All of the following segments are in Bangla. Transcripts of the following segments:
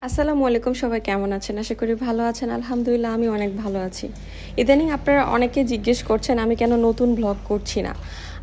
আসসালামু আলাইকুম, সবাই কেমন আছেন? আশা করি ভালো আছেন। আলহামদুলিল্লাহ আমি অনেক ভালো আছি। ইদানিং আপনারা অনেকে জিজ্ঞেস করছেন আমি কেন নতুন ব্লগ করছি না।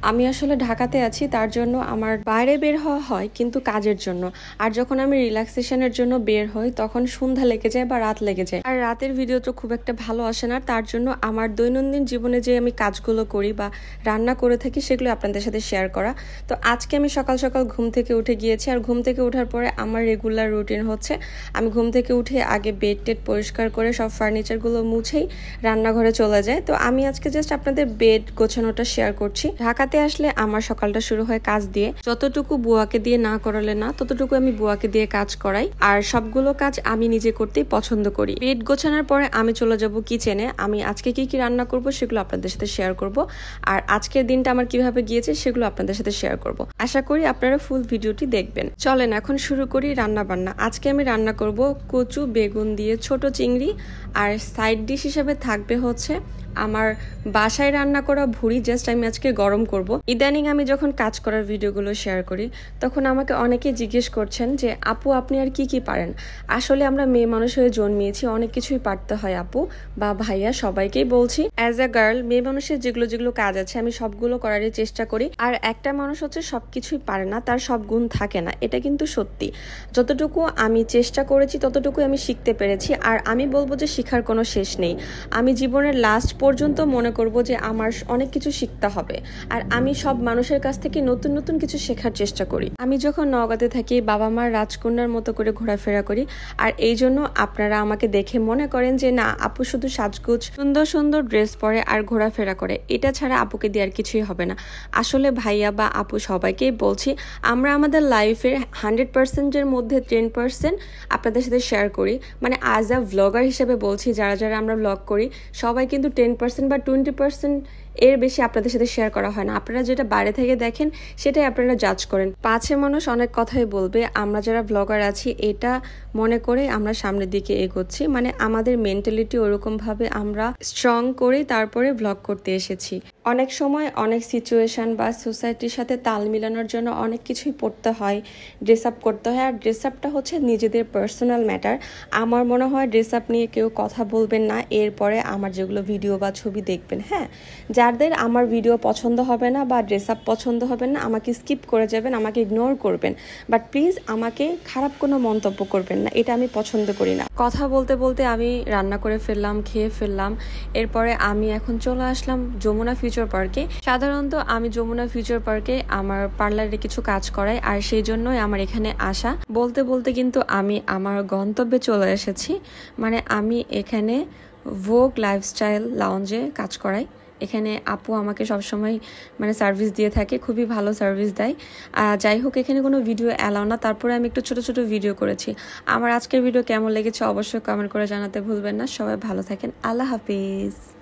আমি আসলে ঢাকাতে আছি, তার জন্য আমার বাইরে বের হওয়া হয় কিন্তু কাজের জন্য। আর যখন আমি রিল্যাক্সেশনের জন্য বের হই তখন সন্ধ্যা লেগে যায় বা রাত লেগে যায়, আর রাতের ভিডিও তো খুব একটা ভালো আসে না। তার জন্য আমার দৈনন্দিন জীবনে যে আমি কাজগুলো করি বা রান্না করে থাকি সেগুলো আপনাদের সাথে শেয়ার করা। তো আজকে আমি সকাল সকাল ঘুম থেকে উঠে গিয়েছি, আর ঘুম থেকে ওঠার পরে আমার রেগুলার রুটিন হচ্ছে আমি ঘুম থেকে উঠে আগে বেড টেড পরিষ্কার করে সব ফার্নিচারগুলো মুছেই রান্নাঘরে চলে যায়। তো আমি আজকে জাস্ট আপনাদের বেড গোছানোটা শেয়ার করছি। ঢাকাতে আসলে আমার সকালটা শুরু হয় কাজ দিয়ে। যতটুকু বুয়াকে দিয়ে না করালে না, ততটুকু আমি বুয়াকে দিয়ে কাজ করাই, আর সবগুলো কাজ আমি নিজে করতেই পছন্দ করি। বেড গোছানোর পরে আমি চলে যাব কিচেনে। আমি আজকে কি কি রান্না করব সেগুলো আপনাদের সাথে শেয়ার করব, আর আজকের দিনটা আমার কিভাবে গিয়েছে সেগুলো আপনাদের সাথে শেয়ার করব। আশা করি আপনারা ফুল ভিডিওটি দেখবেন। চলেন এখন শুরু করি রান্না বান্না। আজকে আমি রান্না করব কচু বেগুন দিয়ে ছোট চিংড়ি, আর সাইড ডিশ হিসেবে থাকবে হচ্ছে আমার বাসায় রান্না করা ভুড়ি। জাস্ট আমি আজকে গরম করব। ইদানিং আমি যখন কাজ করার ভিডিওগুলো শেয়ার করি তখন আমাকে অনেকেই জিজ্ঞেস করছেন যে আপু আপনি আর কি কি পারেন। আসলে আমরা মেয়ে মানুষ হয়ে জন্মিয়েছি, অনেক কিছুই পারতে হয় আপু বা ভাইয়া, সবাইকেই বলছি। অ্যাজ আ গার্ল মেয়ে মানুষের যেগুলো কাজ আছে আমি সবগুলো করারই চেষ্টা করি। আর একটা মানুষ হচ্ছে সবকিছুই পারে না, তার সব গুণ থাকে না, এটা কিন্তু সত্যি। যতটুকু আমি চেষ্টা করেছি ততটুকু আমি শিখতে পেরেছি, আর আমি বলবো যে শিখার কোনো শেষ নেই। আমি জীবনের লাস্ট পর্যন্ত মনে করব যে আমার অনেক কিছু শিখতে হবে, আর আমি সব মানুষের কাছ থেকে নতুন নতুন কিছু শেখার চেষ্টা করি। আমি যখন নওগাঁতে থাকি বাবা মার রাজকন্যার মতো করে ঘোরাফেরা করি, আর এই জন্য আপনারা আমাকে দেখে মনে করেন যে না আপু শুধু সাজগুজ সুন্দর সুন্দর ড্রেস পরে আর ঘোরাফেরা করে, এটা ছাড়া আপুকে দিয়ে আর কিছুই হবে না। আসলে ভাইয়া বা আপু সবাইকেই বলছি আমরা আমাদের লাইফের 100%-এর মধ্যে 10% আপনাদের সাথে শেয়ার করি। মানে অ্যাজ আ ভ্লগার হিসেবে বলছি, যারা যারা আমরা ভ্লগ করি সবাই কিন্তু 10% বা 20% এর বেশি আপনাদের সাথে শেয়ার করা হয় না। আপনারা যেটা বাইরে থেকে দেখেন সেটাই আপনারা জাজ করেন। পাছে মানুষ অনেক কথাই বলবে, আমরা যারা ভ্লগার আছি এটা মনে করে আমরা সামনের দিকে এগোচ্ছি। মানে আমাদের মেন্টালিটি ওরকমভাবে আমরা স্ট্রং করে তারপরে ভ্লগ করতে এসেছি। অনেক সময় অনেক সিচুয়েশন বা সোসাইটির সাথে তাল মিলানোর জন্য অনেক কিছুই পড়তে হয়, ড্রেস আপ করতে হয়, আর ড্রেস আপটা হচ্ছে নিজেদের পার্সোনাল ম্যাটার। আমার মনে হয় ড্রেস আপ নিয়ে কেউ কথা বলবেন না এরপরে আমার যেগুলো ভিডিও বা ছবি দেখবেন। হ্যাঁ, যাদের আমার ভিডিও পছন্দ হবে না বা ড্রেস আপ পছন্দ হবে না আমাকে স্কিপ করে যাবেন, আমাকে ইগনোর করবেন, বাট প্লিজ আমাকে খারাপ কোনো মন্তব্য করবেন না, এটা আমি পছন্দ করি না। কথা বলতে বলতে আমি রান্না করে ফেললাম, খেয়ে ফেললাম। এরপরে আমি এখন চলে আসলাম যমুনা ফিউচার পার্কে। সাধারণত আমি যমুনা ফিউচার পার্কে আমার পার্লারে কিছু কাজ করাই, আর সেই জন্যই আমার এখানে আসা। বলতে বলতে কিন্তু আমি আমার গন্তব্যে চলে এসেছি। মানে আমি এখানে ভোগ লাইফস্টাইল লাউঞ্জে কাজ করাই। এখানে আপু আমাকে সবসময় মানে সার্ভিস দিয়ে থাকে, খুবই ভালো সার্ভিস দেয়। যাই হোক, এখানে কোনো ভিডিও অ্যালাউ না, তারপরে আমি একটু ছোট ছোট ভিডিও করেছি। আমার আজকের ভিডিও কেমন লেগেছে অবশ্যই কমেন্ট করে জানাতে ভুলবেন না। সবাই ভালো থাকেন, আল্লাহ হাফিজ।